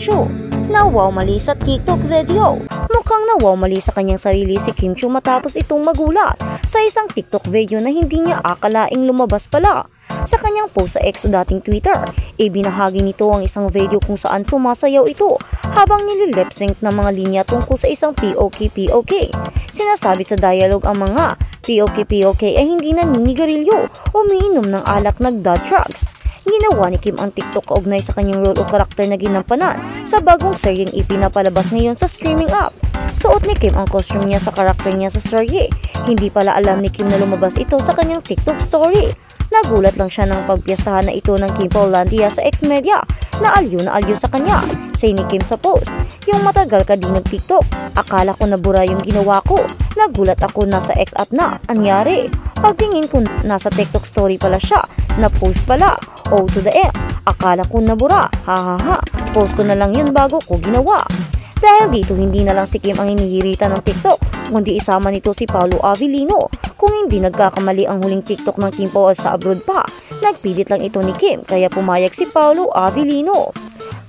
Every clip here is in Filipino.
Chu. Nawawmali sa TikTok video. Mukhang nawawmali sa kanyang sarili si Kim Chu matapos itong magulat sa isang TikTok video na hindi niya akalaing lumabas pala. Sa kanyang post sa X o dating Twitter, ibinahagi nito ang isang video kung saan sumasayaw ito habang nililip-sync ng mga linya tungkol sa isang POK. Sinasabi sa dialogue ang mga POK ay hindi naninigarilyo o umiinom ng alak nagda drugs. Ginawa ni Kim ang TikTok kaugnay sa kanyang role o karakter na ginampanan sa bagong seryeng ipinapalabas ngayon sa streaming app. Suot ni Kim ang costume niya sa karakter niya sa serye. Hindi pala alam ni Kim na lumabas ito sa kanyang TikTok story. Nagulat lang siya ng pagpiestahan na ito ng Kim Paulandia sa X-Media na alyo sa kanya. Say ni Kim sa post, "Yung matagal ka din nag-TikTok, akala ko nabura yung ginawa ko. Nagulat ako nasa X app na, anyari. Pagtingin ko nasa TikTok story pala siya, na-post pala. O to the M, akala ko nabura, hahaha, post ko na lang yun bago ko ginawa." Dahil dito hindi na lang si Kim ang inihirita ng TikTok, kundi isama nito si Paolo Avellino. Kung hindi nagkakamali ang huling TikTok ng Kim Pao sa abroad pa, nagpilit lang ito ni Kim kaya pumayag si Paolo Avellino.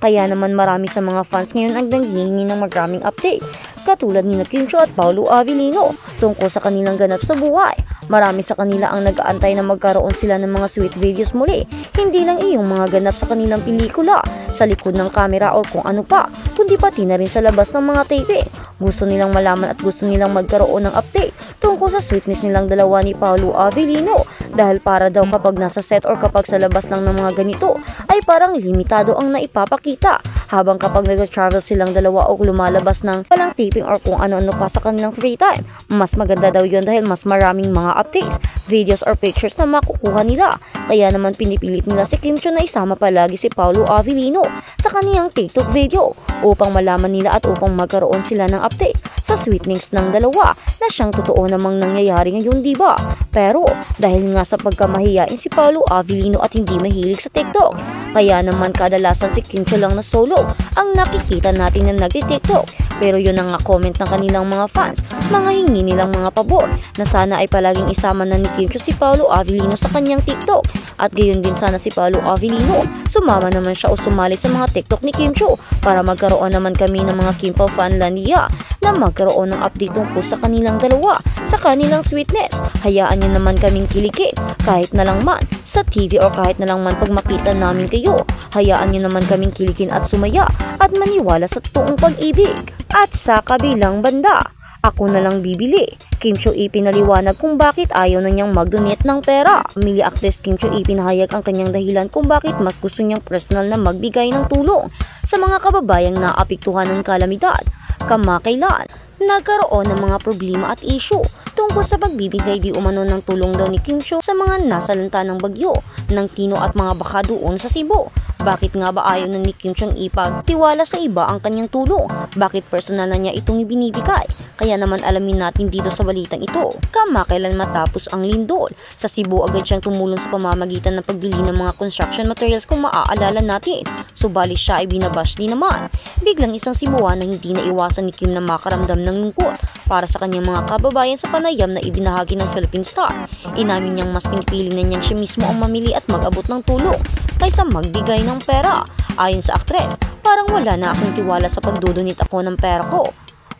Kaya naman marami sa mga fans ngayon ang nanghihingi ng maraming update, katulad ni Kim Chu at Paolo Avellino tungkol sa kanilang ganap sa buhay. Marami sa kanila ang nag-aantay na magkaroon sila ng mga sweet videos muli, hindi lang iyong mga ganap sa kanilang pelikula, sa likod ng kamera o kung ano pa, kundi pati na rin sa labas ng mga taping. Gusto nilang malaman at gusto nilang magkaroon ng update tungkol sa sweetness nilang dalawa ni Paolo Avellino, dahil para daw kapag nasa set or kapag sa labas lang ng mga ganito ay parang limitado ang naipapakita, habang kapag nag-travel silang dalawa o lumalabas ng walang taping or kung ano-ano pa sa kanilang free time, mas maganda daw yun dahil mas maraming mga updates, videos or pictures na makukuha nila. Kaya naman pinipilit nila si Kim Chu na isama palagi si Paolo Avellino sa kaniyang TikTok video upang malaman nila at upang magkaroon sila ng update sa sweetness ng dalawa na siyang totoo namang nangyayari ngayon, diba? Pero dahil nga sa pagkamahiyain si Paolo Avellino at hindi mahilig sa TikTok, kaya naman kadalasan si Kim Chu lang na solo ang nakikita natin na nagti-TikTok. Pero yun ang comment ng kanilang mga fans, mga hingi nilang mga pabor na sana ay palaging isama na ni Kim Chu si Paolo Avellino sa kanyang TikTok. At gayon din sana si Paolo Avellino, sumama naman siya o sumali sa mga TikTok ni Kim Chu para magkaroon naman kami ng mga Kim Pao fanlandia na magkaroon ng update tungkol sa kanilang dalawa, sa kanilang sweetness. Hayaan niyo naman kaming kiligin kahit na lang man sa TV o kahit na lang man pag makita namin kayo. Hayaan niyo naman kaming kiligin at sumaya at maniwala sa totoong pag-ibig. At sa kabilang banda, ako na lang bibili. Kim Chu ipinaliwanag kung bakit ayaw na niyang mag-donate ng pera. Pamilya actress Kim Chu ipinahayag ang kanyang dahilan kung bakit mas gusto niyang personal na magbigay ng tulong sa mga kababayang naapektuhan ng kalamidad. Kamakailan, nagkaroon ng mga problema at issue tungkol sa pagbibigay di umano ng tulong daw ni Kim Chu sa mga nasalanta ng bagyo ng Tino at mga baka doon sa Cebu. Bakit nga ba ayaw na ni Kim Chu ipagtiwala sa iba ang kanyang tulong? Bakit personal na niya itong ibinibigay? Kaya naman alamin natin dito sa balitang ito. Kamakailan matapos ang lindol sa Cebu, agad siyang tumulong sa pamamagitan ng pagbili ng mga construction materials kung maaalala natin. Subalit siya ay binabash din naman. Biglang isang Cebuana na hindi naiwasan ni Kim na makaramdam ng lungkot para sa kanyang mga kababayan sa panayam na ibinahagi ng Philippine Star. Inamin niyang mas pinipili na niyang siya mismo ang mamili at mag-abot ng tulong kaysa magbigay ng pera. Ayon sa aktres, parang wala na akong tiwala sa pagdudunit ako ng pera ko.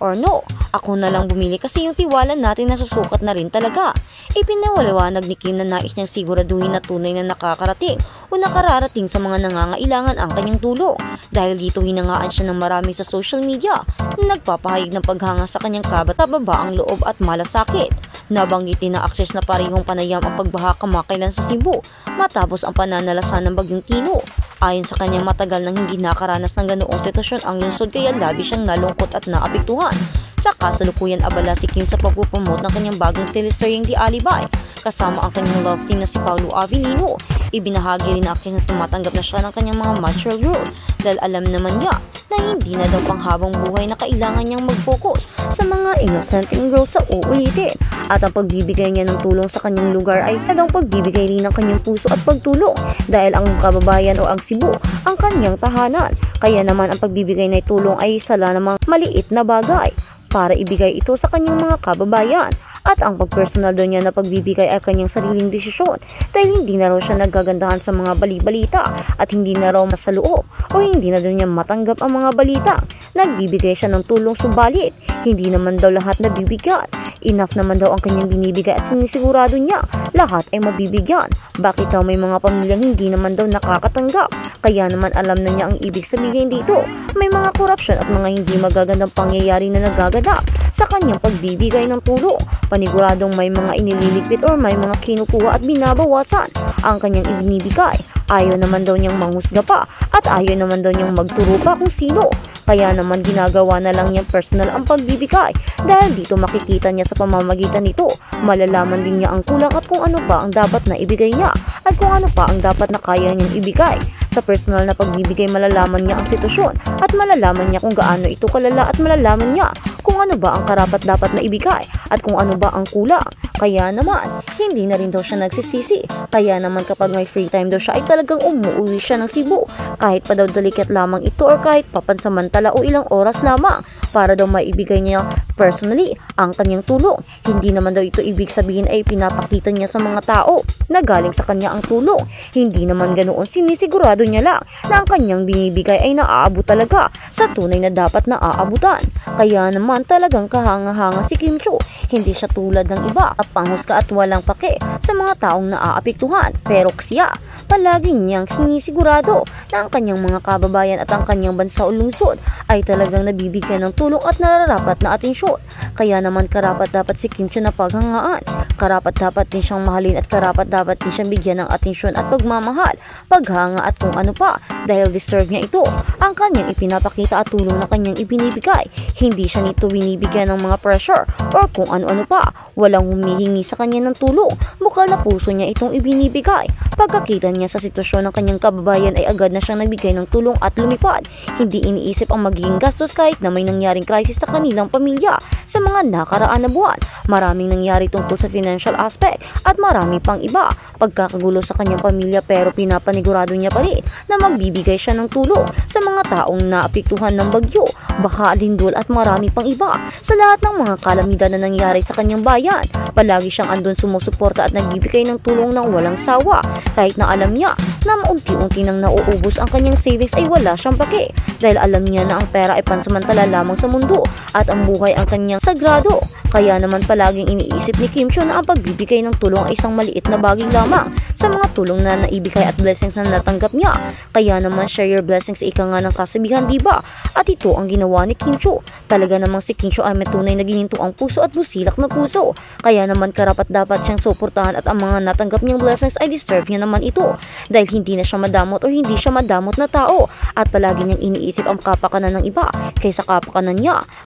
Or no, ako na lang bumili kasi yung tiwala natin nasusukat na rin talaga. Ipinawaliwanag ni Kim na nais niyang siguraduhin na tunay na nakakarating o nakararating sa mga nangangailangan ang kanyang tulong. Dahil dito hinangaan siya ng marami sa social media na nagpapahayag ng paghanga sa kanyang kabatabaang loob at malasakit. Nabanggit din na aktres na parehong panayam ang pagbaha kamakailan sa Cebu matapos ang pananalasan ng bagyong Tino. Ayon sa kanya, matagal nang hindi nakaranas ng ganoong sitwasyon ang lungsod kaya labi siyang nalungkot at naapektuhan. Sa kasalukuyan, abala si Kim sa pagpupromote ng kanyang bagong teleseryeng The Alibi kasama ang kanyang love team na si Paolo Avellino. Ibinahagi rin na akin na tumatanggap na siya ng kanyang mga natural role dahil alam naman niya na hindi na daw panghabang buhay na kailangan niyang mag-focus sa mga innocenteng roles sa uulitin. At ang pagbibigay niya ng tulong sa kanyang lugar ay talagang pagbibigay rin ng kanyang puso at pagtulong dahil ang kababayan o ang Cebu ang kanyang tahanan. Kaya naman ang pagbibigay na tulong ay sala namang maliit na bagay para ibigay ito sa kanyang mga kababayan. at ang pagpersonal daw niya na pagbibigay ay kanyang sariling desisyon dahil hindi na raw siya nagagandahan sa mga bali-balita at hindi na raw nasa loob o hindi na daw niya matanggap ang mga balita. Nagbibigay siya ng tulong subalit hindi naman daw lahat nabibigyan. Enough naman daw ang kanyang binibigay at sinisigurado niya lahat ay mabibigyan. Bakit daw may mga pamilyang hindi naman daw nakakatanggap? Kaya naman alam na niya ang ibig sabihin dito. May mga korupsyon at mga hindi magagandang pangyayari na nagaganap sa kanyang pagbibigay ng tulong. Paniguradong may mga inililigpit or may mga kinukuha at binabawasan ang kanyang ibinibigay. Ayaw naman daw niyang manghusga pa at ayaw naman daw niyang magturo pa kung sino. Kaya naman ginagawa na lang niyang personal ang pagbibigay dahil dito makikita niya sa pamamagitan nito. Malalaman din niya ang kulang at kung ano pa ang dapat na ibigay niya at kung ano pa ang dapat na kaya niyang ibigay. Sa personal na pagbibigay malalaman niya ang sitwasyon at malalaman niya kung gaano ito kalala at malalaman niya kung ano ba ang karapat-dapat na ibigay at kung ano ba ang kulang. Kaya naman, hindi na rin daw siya nagsisisi. Kaya naman kapag may free time daw siya ay talagang umuwi siya ng Cebu. Kahit pa daw dalikat lamang ito or kahit papansamantala o ilang oras lamang para daw maibigay niya personally ang kanyang tulong. Hindi naman daw ito ibig sabihin ay pinapakita niya sa mga tao na galing sa kanya ang tulong. Hindi naman ganoon, sinisigurado niya lang na ang kanyang binibigay ay naaabot talaga sa tunay na dapat na aabutan. Kaya naman talagang kahanga-hanga si Kim Chiu. Hindi siya tulad ng iba at panghusga at walang pake sa mga taong naaapektuhan. Pero siya, palagi niyang sinisigurado na ang kanyang mga kababayan at ang kanyang bansa o lungsod ay talagang nabibigyan ng tulong at nararapat na atensyon. Kaya naman karapat-dapat si Kim Chiu na paghangaan. Karapat-dapat din siyang mahalin at karapat-dapat din siyang bigyan ng atensyon at pagmamahal, paghanga at kung ano pa dahil deserve niya ito. Ang kanyang ipinapakita at tulong na kanyang ibinibigay. Hindi siya nito binibigyan ng mga pressure or kung ano-ano pa. Walang humihingi sa kanya ng tulong. Bukal na puso niya itong ibinibigay. Pagkakita niya sa sitwasyon ng kanyang kababayan ay agad na siyang nagbigay ng tulong at lumipad. Hindi iniisip ang magiging gastos kahit na may nangyaring crisis sa kanilang pamilya sa mga nakaraan na buwan. Maraming nangyari tungkol sa financial aspect at marami pang iba. Pagkakagulo sa kanyang pamilya pero pinapanigurado niya pa rin na magbibigay siya ng tulong sa mga taong naapektuhan ng bagyo, baka, lindol at marami pang iba. Sa lahat ng mga kalamidad na nangyari sa kanyang bayan, palagi siyang andun sumusuporta at nagbibigay ng tulong ng walang sawa. Kahit na alam niya na maunti-unti nang nauubos ang kanyang savings ay wala siyang pake dahil alam niya na ang pera ay pansamantala lamang sa mundo at ang buhay ang kanyang sagrado. Kaya naman palaging iniisip ni Kim Chiu na ang pagbibigay ng tulong ay isang maliit na bagay lamang sa mga tulong na naibigay at blessings na natanggap niya. Kaya naman share your blessings, ika nga ng kasabihan, diba? At ito ang ginawa ni Kim Chiu. Talaga namang si Kim Chiu ay may tunay na gininto ang puso at busilak na puso. Kaya naman karapat-dapat siyang suportahan at ang mga natanggap niyang blessings ay deserve niya naman ito dahil hindi na siya madamot o hindi siya madamot na tao at palagi niyang iniisip ang kapakanan ng iba kaysa kapakanan niya.